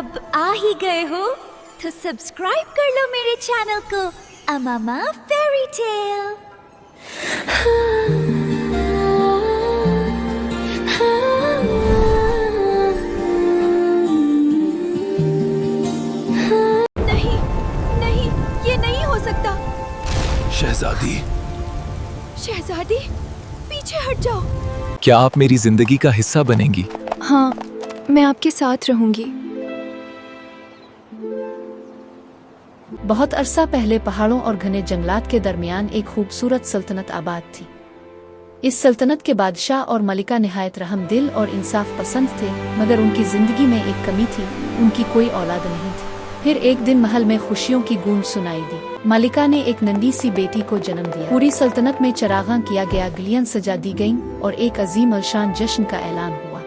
अब आ ही गए हो तो सब्सक्राइब कर लो मेरे चैनल को अमामा फेरी टेल। नहीं नहीं, ये नहीं हो सकता। शहजादी, शहजादी, पीछे हट जाओ। क्या आप मेरी जिंदगी का हिस्सा बनेंगी? हाँ, मैं आपके साथ रहूंगी। बहुत अरसा पहले पहाड़ों और घने जंगलात के दरमियान एक खूबसूरत सल्तनत आबाद थी। इस सल्तनत के बादशाह और मलिका निहायत रहमदिल और इंसाफ पसंद थे, मगर उनकी जिंदगी में एक कमी थी, उनकी कोई औलाद नहीं थी। फिर एक दिन महल में खुशियों की गूंज सुनाई दी। मलिका ने एक नन्ही सी बेटी को जन्म दिया। पूरी सल्तनत में चरागां किया गया, गलियां सजा दी गईं और एक अजीम अलशान जश्न का ऐलान हुआ।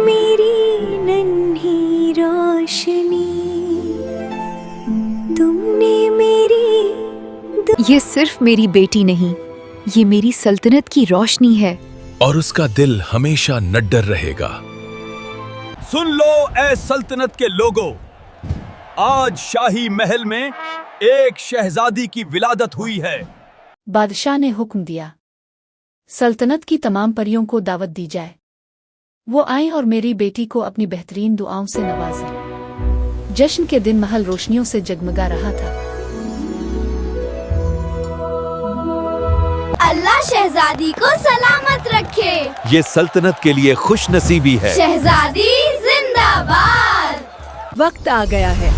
मेरी नन्ही रोशनी, तुमने मेरी ये सिर्फ मेरी बेटी नहीं, ये मेरी सल्तनत की रोशनी है। और उसका दिल हमेशा निडर रहेगा। सुन लो ए सल्तनत के लोगों, आज शाही महल में एक शहजादी की विलादत हुई है। बादशाह ने हुक्म दिया, सल्तनत की तमाम परियों को दावत दी जाए। वो आए और मेरी बेटी को अपनी बेहतरीन दुआओं से नवाजें। जश्न के दिन महल रोशनियों से जगमगा रहा था। अल्लाह शहजादी को सलामत रखे। ये सल्तनत के लिए खुश नसीबी है। शहजादी जिंदाबाद। वक्त आ गया है।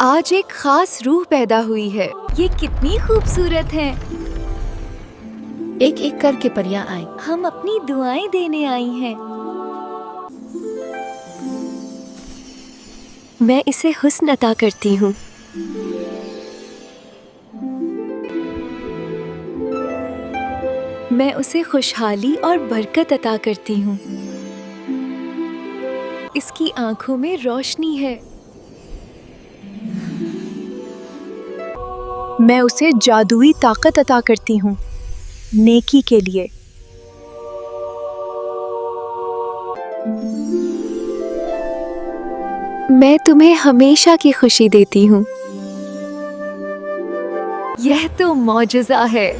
आज एक खास रूह पैदा हुई है। ये कितनी खूबसूरत है। एक एक करके परियां आईं। हम अपनी दुआएं देने आई हैं। मैं इसे हुस्न अता करती हूँ। मैं उसे खुशहाली और बरकत अता करती हूँ। इसकी आंखों में रोशनी है। मैं उसे जादुई ताकत अता करती हूँ, नेकी के लिए। मैं तुम्हें हमेशा की खुशी देती हूँ। यह तो मौजज़ा है।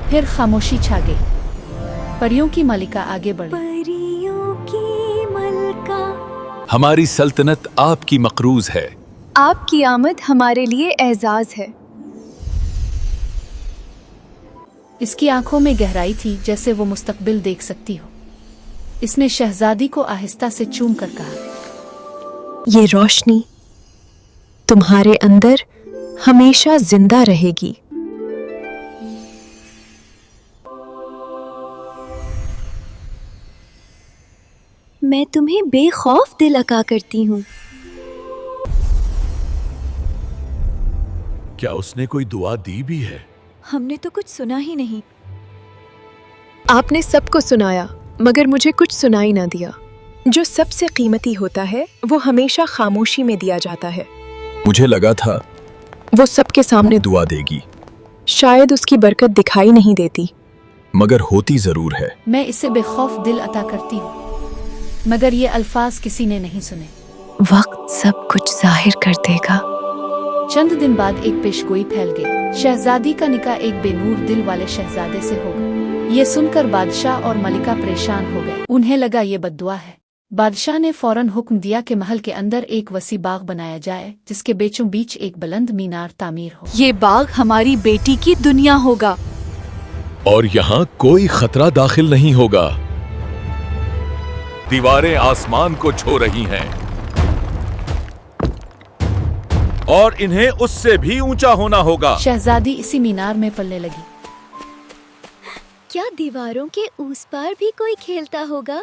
फिर खामोशी छा गई। परियों की मलिका आगे बढ़ी। परियों की मलका। हमारी सल्तनत आपकी मकरूज है। आपकी आमद हमारे लिए एजाज है। इसकी आंखों में गहराई थी, जैसे वो मुस्तकबिल देख सकती हो। इसने शहजादी को आहिस्ता से चूम कर कहा, ये रोशनी तुम्हारे अंदर हमेशा जिंदा रहेगी। मैं तुम्हें बेखौफ दिल अता करती हूँ। क्या उसने कोई दुआ दी भी है? हमने तो कुछ सुना ही नहीं। आपने सबको सुनाया, मगर मुझे कुछ सुनाई ना दिया। जो सबसे कीमती होता है वो हमेशा खामोशी में दिया जाता है। मुझे लगा था वो सबके सामने दुआ देगी, शायद उसकी बरकत दिखाई नहीं देती, मगर होती जरूर है। मैं इसे बेखौफ दिल अता करती हूँ, मगर ये अल्फाज किसी ने नहीं सुने। वक्त सब कुछ जाहिर कर देगा। चंद दिन बाद एक पेशगोई फैल गई। शहजादी का निकाह एक बेनूर दिल वाले शहजादे से हो गया। ये सुनकर बादशाह और मलिका परेशान हो गए। उन्हें लगा ये बद्दुआ है। बादशाह ने फौरन हुक्म दिया कि महल के अंदर एक वसी बाग बनाया जाए, जिसके बीचों बीच एक बुलंद मीनार तामीर हो। ये बाग हमारी बेटी की दुनिया होगा। और यहाँ कोई खतरा दाखिल नहीं होगा। दीवारें आसमान को छू रही हैं और इन्हें उससे भी ऊंचा होना होगा। शहजादी इसी मीनार में पलने लगी। क्या दीवारों के उस पार भी कोई खेलता होगा?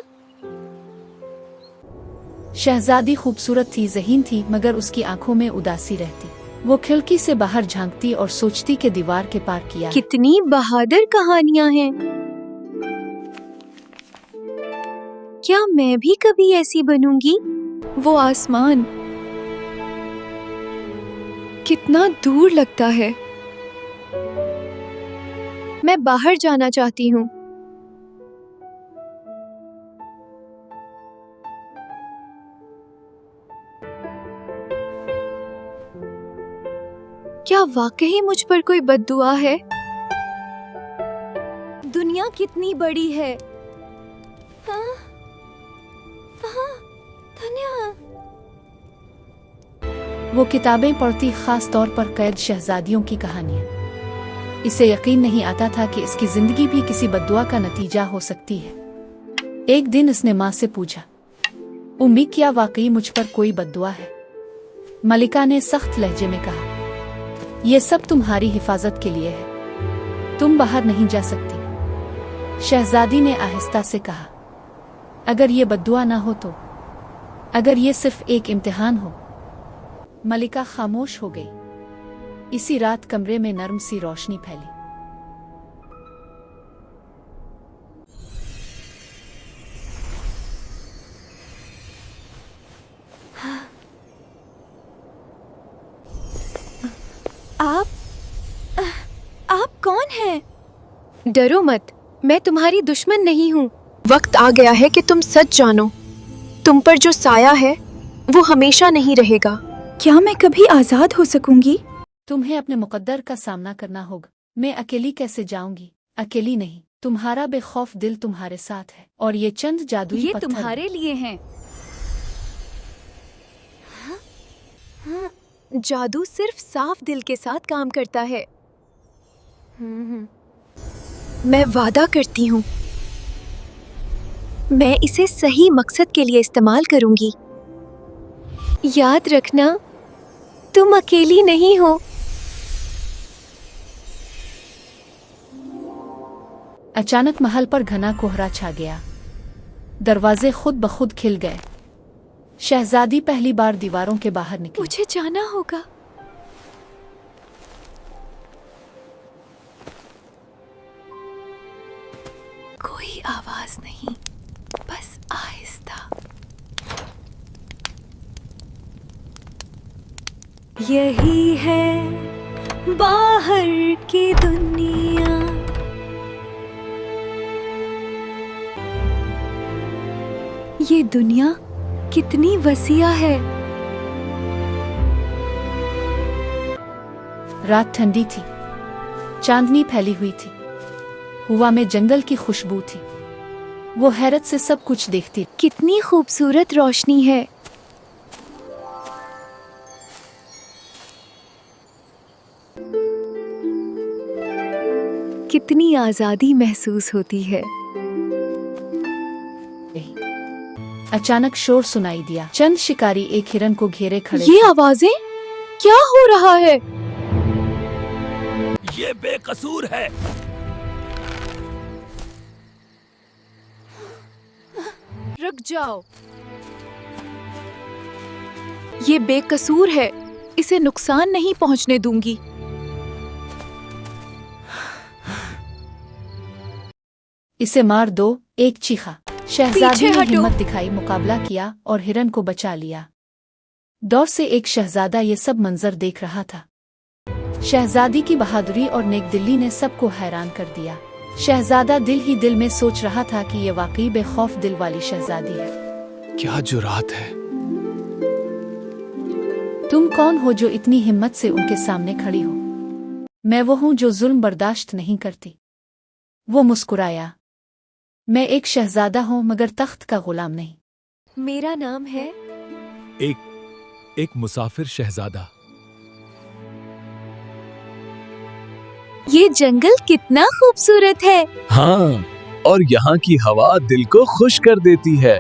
शहजादी खूबसूरत थी, ज़हीन थी, मगर उसकी आंखों में उदासी रहती। वो खिड़की से बाहर झांकती और सोचती कि दीवार के पार किया है। कितनी बहादुर कहानियां हैं। क्या मैं भी कभी ऐसी बनूंगी? वो आसमान कितना दूर लगता है। मैं बाहर जाना चाहती हूँ। क्या वाकई मुझ पर कोई बद्दुआ है? दुनिया कितनी बड़ी है। हाँ, हाँ, धन्या। वो किताबें पढ़ती, खास तौर पर कैद शहजादियों की कहानियां। इसे यकीन नहीं आता था कि इसकी जिंदगी भी किसी बद्दुआ का नतीजा हो सकती है। एक दिन इसने माँ से पूछा, उम्मी क्या वाकई मुझ पर कोई बद्दुआ है? मलिका ने सख्त लहजे में कहा, यह सब तुम्हारी हिफाजत के लिए है, तुम बाहर नहीं जा सकती। शहजादी ने आहिस्ता से कहा, अगर ये बद्दुआ ना हो तो, अगर ये सिर्फ एक इम्तिहान हो। मलिका खामोश हो गई। इसी रात कमरे में नर्म सी रोशनी फैली। आप कौन हैं? डरो मत, मैं तुम्हारी दुश्मन नहीं हूँ। वक्त आ गया है कि तुम सच जानो। तुम पर जो साया है वो हमेशा नहीं रहेगा। क्या मैं कभी आजाद हो सकूंगी? तुम्हें अपने मुकद्दर का सामना करना होगा। मैं अकेली कैसे जाऊंगी? अकेली नहीं, तुम्हारा बेखौफ दिल तुम्हारे साथ है, और ये चंद जादुई ये पत्थर तुम्हारे लिए हैं। जादू सिर्फ साफ दिल के साथ काम करता है। मैं वादा करती हूँ, मैं इसे सही मकसद के लिए इस्तेमाल करूंगी। याद रखना, तुम अकेली नहीं हो। अचानक महल पर घना कोहरा छा गया। दरवाजे खुद ब खुद खिल गए। शहजादी पहली बार दीवारों के बाहर निकली। मुझे जाना होगा। कोई आवाज नहीं, बस आहिस्ता। यही है बाहर की दुनिया। ये दुनिया कितनी वसीया है। रात ठंडी थी, चांदनी फैली हुई थी, हवा में जंगल की खुशबू थी। वो हैरत से सब कुछ देखती। कितनी खूबसूरत रोशनी है। कितनी आजादी महसूस होती है। अचानक शोर सुनाई दिया। चंद शिकारी एक हिरन को घेरे खड़े ये थे। आवाजें? क्या हो रहा है? ये बेकसूर है। रुक जाओ। ये बेकसूर है, इसे नुकसान नहीं पहुंचने दूंगी। इसे मार दो, एक चीखा। शहजादी पीछे ने हटो। हिम्मत दिखाई, मुकाबला किया और हिरन को बचा लिया। दौर से एक शहजादा ये सब मंजर देख रहा था। शहजादी की बहादुरी और नेकदिली ने सबको हैरान कर दिया। शहजादा दिल ही दिल में सोच रहा था कि ये वाकई बेखौफ दिल वाली शहजादी है। क्या जुरात है। तुम कौन हो जो इतनी हिम्मत से उनके सामने खड़ी हो? मैं वो हूँ जो जुल्म बर्दाश्त नहीं करती। वो मुस्कुराया। मैं एक शहजादा हूँ मगर तख्त का गुलाम नहीं। मेरा नाम है। एक मुसाफिर शहजादा। ये जंगल कितना खूबसूरत है। हाँ, और यहाँ की हवा दिल को खुश कर देती है।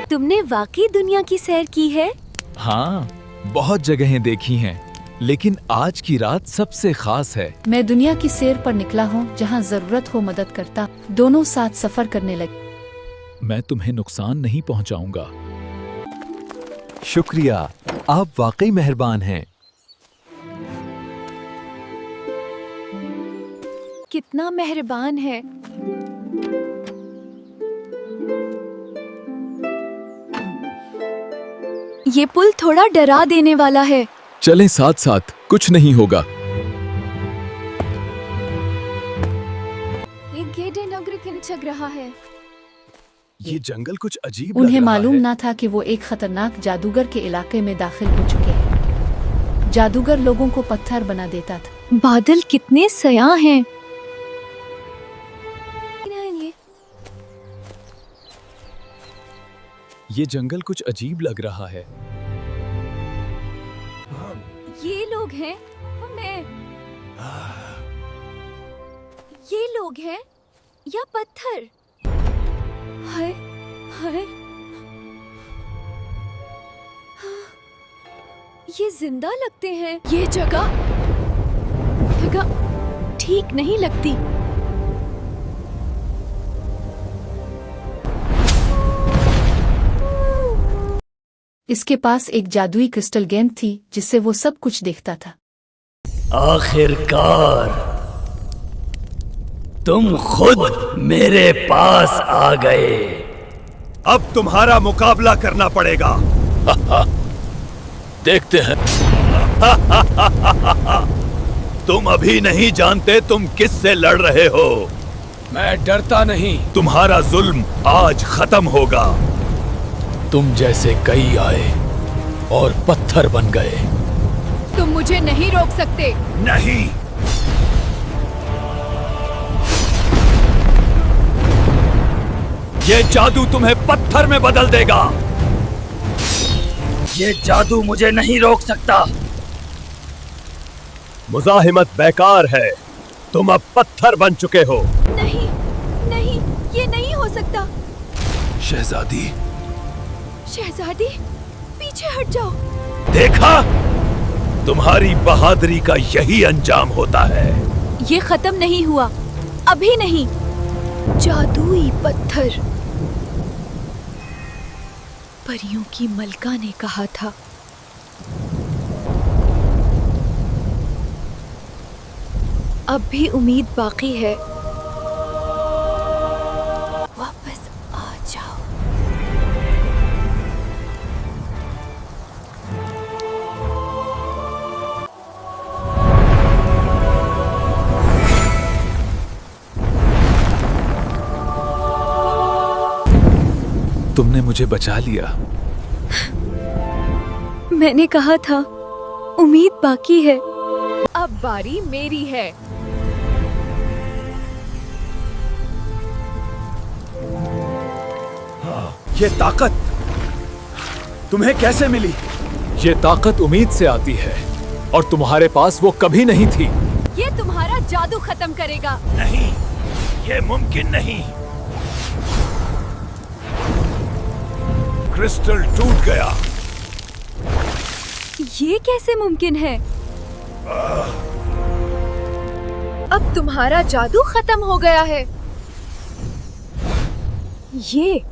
तुमने वाकई दुनिया की सैर की है? हाँ, बहुत जगहें देखी हैं, लेकिन आज की रात सबसे खास है। मैं दुनिया की सैर पर निकला हूँ, जहाँ जरूरत हो मदद करता। दोनों साथ सफर करने लगे। मैं तुम्हें नुकसान नहीं पहुँचाऊंगा। शुक्रिया, आप वाकई मेहरबान हैं। कितना मेहरबान है। ये पुल थोड़ा डरा देने वाला है। चलें साथ साथ, कुछ नहीं होगा। रहा है। ये जंगल कुछ अजीब लग उन्हें रहा मालूम है। ना था कि वो एक खतरनाक जादूगर के इलाके में दाखिल हो चुके हैं। जादूगर लोगों को पत्थर बना देता था। बादल कितने सयाह हैं। ये जंगल कुछ अजीब लग रहा है। ये लोग हैं। मैं ये लोग हैं या पत्थर? हाय हाय, ये जिंदा लगते हैं। ये जगह ठीक नहीं लगती। इसके पास एक जादुई क्रिस्टल गेंद थी जिससे वो सब कुछ देखता था। आखिरकार तुम खुद मेरे पास आ गए। अब तुम्हारा मुकाबला करना पड़ेगा। देखते हैं। तुम अभी नहीं जानते तुम किससे लड़ रहे हो। मैं डरता नहीं। तुम्हारा जुल्म आज खत्म होगा। तुम जैसे कई आए और पत्थर बन गए। तुम मुझे नहीं रोक सकते। नहीं, ये जादू तुम्हें पत्थर में बदल देगा। ये जादू मुझे नहीं रोक सकता। मुजाहिमत बेकार है। तुम अब पत्थर बन चुके हो। नहीं नहीं, ये नहीं हो सकता। शहजादी, शहजादी, पीछे हट जाओ। देखा, तुम्हारी बहादुरी का यही अंजाम होता है। ये खत्म नहीं हुआ, अभी नहीं। जादुई पत्थर। परियों की मलका ने कहा था। अब भी उम्मीद बाकी है। वापस आ जाओ। तुमने मुझे बचा लिया। मैंने कहा था उम्मीद बाकी है। अब बारी मेरी है। ये ताकत तुम्हें कैसे मिली? ये ताकत उम्मीद से आती है और तुम्हारे पास वो कभी नहीं थी। ये तुम्हारा जादू खत्म करेगा। नहीं, ये मुमकिन नहीं। क्रिस्टल टूट गया। ये कैसे मुमकिन है? अब तुम्हारा जादू खत्म हो गया है। ये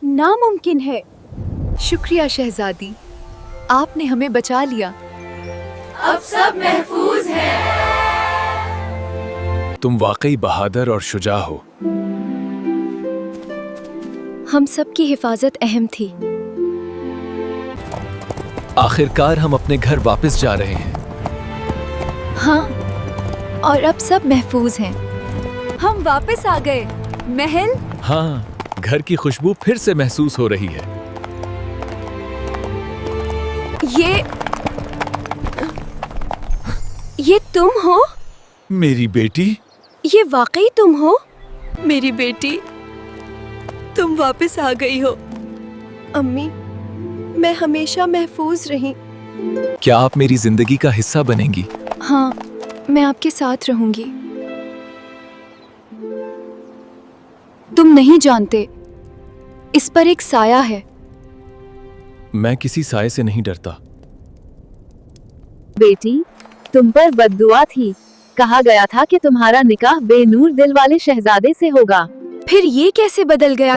नामुमकिन है। शुक्रिया शहजादी, आपने हमें बचा लिया। अब सब महफूज हैं। तुम वाकई बहादुर और शुजा हो। हम सब की हिफाजत अहम थी। आखिरकार हम अपने घर वापस जा रहे हैं। हाँ, और अब सब महफूज हैं। हम वापस आ गए। महल। हाँ, घर की खुशबू फिर से महसूस हो रही है। ये तुम हो? मेरी बेटी। ये वाकई तुम हो? मेरी बेटी, तुम वापस आ गई हो। अम्मी, मैं हमेशा महफूज रही। क्या आप मेरी जिंदगी का हिस्सा बनेंगी? हाँ, मैं आपके साथ रहूंगी। तुम नहीं जानते, इस पर एक साया है। मैं किसी साये से नहीं डरता। बेटी, तुम पर बद्दुआ थी। कहा गया था कि तुम्हारा निकाह बेनूर दिल वाले शहजादे से होगा। फिर ये कैसे बदल गया?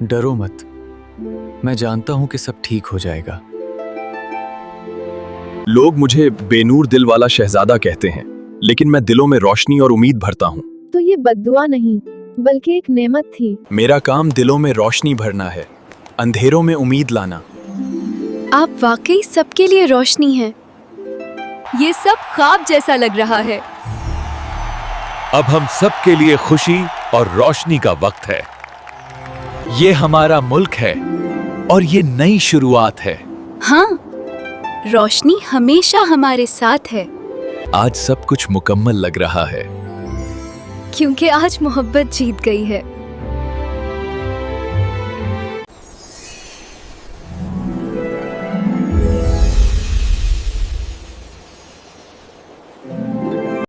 डरो मत, मैं जानता हूँ कि सब ठीक हो जाएगा। लोग मुझे बेनूर दिल वाला शहजादा कहते हैं, लेकिन मैं दिलों में रोशनी और उम्मीद भरता हूँ। तो ये बद्दुआ नहीं, बल्कि एक नेमत थी। मेरा काम दिलों में रोशनी भरना है, अंधेरों में उम्मीद लाना। आप वाकई सबके लिए रोशनी हैं। ये सब ख्वाब जैसा लग रहा है। अब हम सब के लिए खुशी और रोशनी का वक्त है। ये हमारा मुल्क है और ये नई शुरुआत है। हाँ, रोशनी हमेशा हमारे साथ है, आज सब कुछ मुकम्मल लग रहा है। क्योंकि आज मोहब्बत जीत गई है।